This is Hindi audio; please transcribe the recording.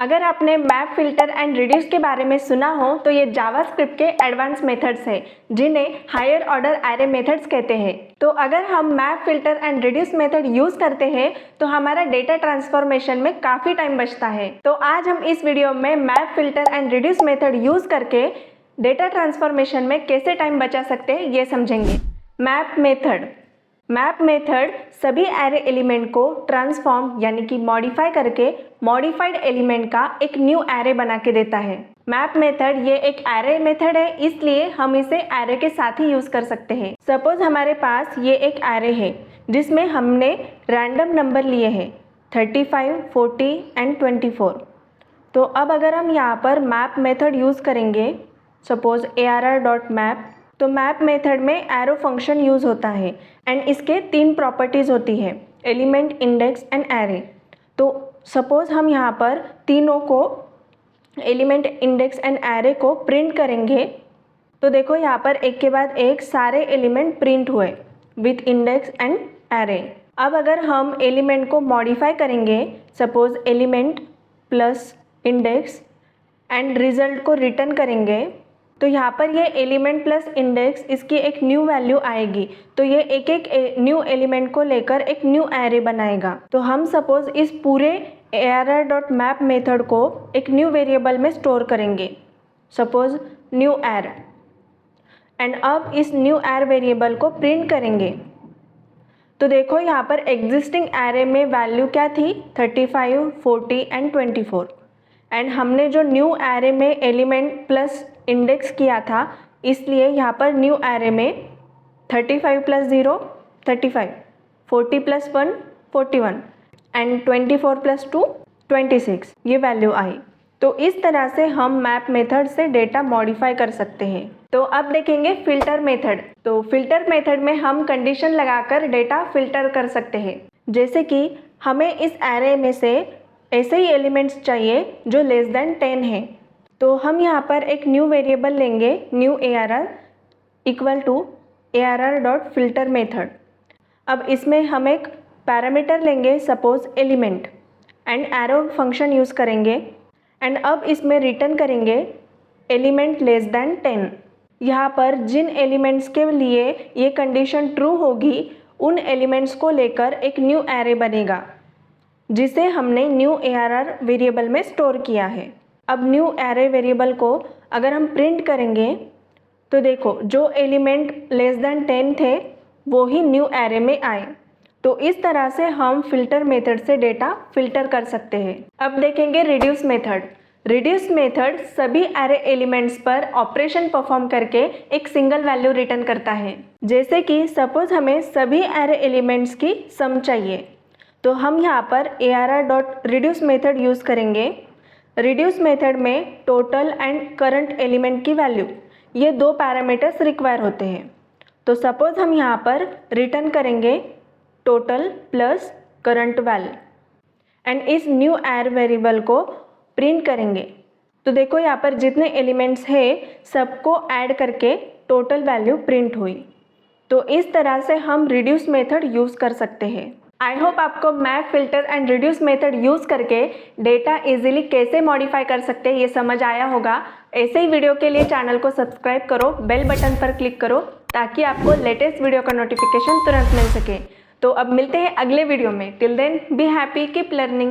अगर आपने मैप फिल्टर एंड रिड्यूस के बारे में सुना हो तो ये जावास्क्रिप्ट के एडवांस मेथड्स हैं जिन्हें हायर ऑर्डर एरे मेथड्स कहते हैं। तो अगर हम map filter and reduce method use करते हैं तो हमारा डेटा ट्रांसफॉर्मेशन में काफ़ी टाइम बचता है। तो आज हम इस वीडियो में map filter and reduce method use करके डेटा ट्रांसफॉर्मेशन में कैसे टाइम बचा सकते हैं ये समझेंगे। मैप मेथड सभी एरे एलिमेंट को ट्रांसफॉर्म यानी कि मॉडिफाई करके मॉडिफाइड एलिमेंट का एक न्यू एरे बना के देता है। मैप मेथड ये एक एरे मेथड है, इसलिए हम इसे एरे के साथ ही यूज कर सकते हैं। सपोज हमारे पास ये एक एरे है जिसमें हमने रैंडम नंबर लिए हैं 35, 40 एंड 24। तो अब अगर हम यहाँ पर मैप मेथड यूज करेंगे, सपोज arr.map, तो मैप मेथड में एरो फंक्शन यूज़ होता है एंड इसके 3 प्रॉपर्टीज़ होती है, एलिमेंट, इंडेक्स एंड एरे। तो सपोज हम यहाँ पर तीनों को, एलिमेंट, इंडेक्स एंड एरे को प्रिंट करेंगे तो देखो यहाँ पर एक के बाद एक सारे एलिमेंट प्रिंट हुए विथ इंडेक्स एंड एरे। अब अगर हम एलिमेंट को मॉडिफाई करेंगे, suppose element plus index and result को रिटर्न करेंगे, तो यहाँ पर ये एलिमेंट प्लस इंडेक्स इसकी एक न्यू वैल्यू आएगी। तो ये एक एक न्यू एलिमेंट को लेकर एक न्यू एरे बनाएगा। तो हम सपोज इस पूरे arr.map मेथड को एक न्यू वेरिएबल में स्टोर करेंगे, सपोज न्यू एर, एंड अब इस न्यू एर वेरिएबल को प्रिंट करेंगे। तो देखो यहाँ पर एग्जिस्टिंग एरे में वैल्यू क्या थी, 35, 40 एंड 24, एंड हमने जो न्यू एरे में एलिमेंट प्लस इंडेक्स किया था, इसलिए यहाँ पर न्यू एरे में 35 प्लस 0 35, 40 प्लस 1 41 एंड 24 प्लस 2 26 ये वैल्यू आई। तो इस तरह से हम मैप मेथड से डेटा मॉडिफाई कर सकते हैं। तो अब देखेंगे फिल्टर मेथड। तो फिल्टर मेथड में हम कंडीशन लगाकर डेटा फिल्टर कर सकते हैं, जैसे कि हमें इस एरे में से ऐसे ही एलिमेंट्स चाहिए जो लेस देन 10 हैं। तो हम यहाँ पर एक न्यू वेरिएबल लेंगे, new arr equal to arr.filter method. अब इसमें हम एक पैरामीटर लेंगे, suppose element, and arrow function use करेंगे एंड अब इसमें रिटर्न करेंगे एलिमेंट लेस देन 10। यहाँ पर जिन एलिमेंट्स के लिए ये कंडीशन ट्रू होगी उन एलिमेंट्स को लेकर एक न्यू एरे बनेगा जिसे हमने न्यू arr वेरिएबल में स्टोर किया है। अब न्यू एरे वेरिएबल को अगर हम प्रिंट करेंगे तो देखो जो एलिमेंट लेस देन 10 थे वो ही न्यू एरे में आए। तो इस तरह से हम फिल्टर मेथड से डेटा फिल्टर कर सकते हैं। अब देखेंगे रिड्यूस मेथड। रिड्यूस मेथड सभी एरे एलिमेंट्स पर ऑपरेशन परफॉर्म करके एक सिंगल वैल्यू रिटर्न करता है। जैसे कि सपोज हमें सभी एरे एलिमेंट्स की सम चाहिए, तो हम यहाँ पर arr.reduce मेथड यूज़ करेंगे। रिड्यूस मेथड में टोटल एंड करंट एलिमेंट की वैल्यू, ये 2 पैरामीटर्स रिक्वायर होते हैं। तो सपोज हम यहाँ पर रिटर्न करेंगे total plus current value and इस न्यू एर वेरिएबल को प्रिंट करेंगे। तो देखो यहाँ पर जितने एलिमेंट्स हैं सबको ऐड करके टोटल वैल्यू प्रिंट हुई। तो इस तरह से हम रिड्यूस मेथड यूज़ कर सकते हैं। आई होप आपको map filter and reduce method use करके डेटा इजीली कैसे मॉडिफाई कर सकते हैं ये समझ आया होगा। ऐसे ही वीडियो के लिए चैनल को सब्सक्राइब करो, बेल बटन पर क्लिक करो ताकि आपको लेटेस्ट वीडियो का नोटिफिकेशन तुरंत मिल सके। तो अब मिलते हैं अगले वीडियो में। Till then be happy, keep learning.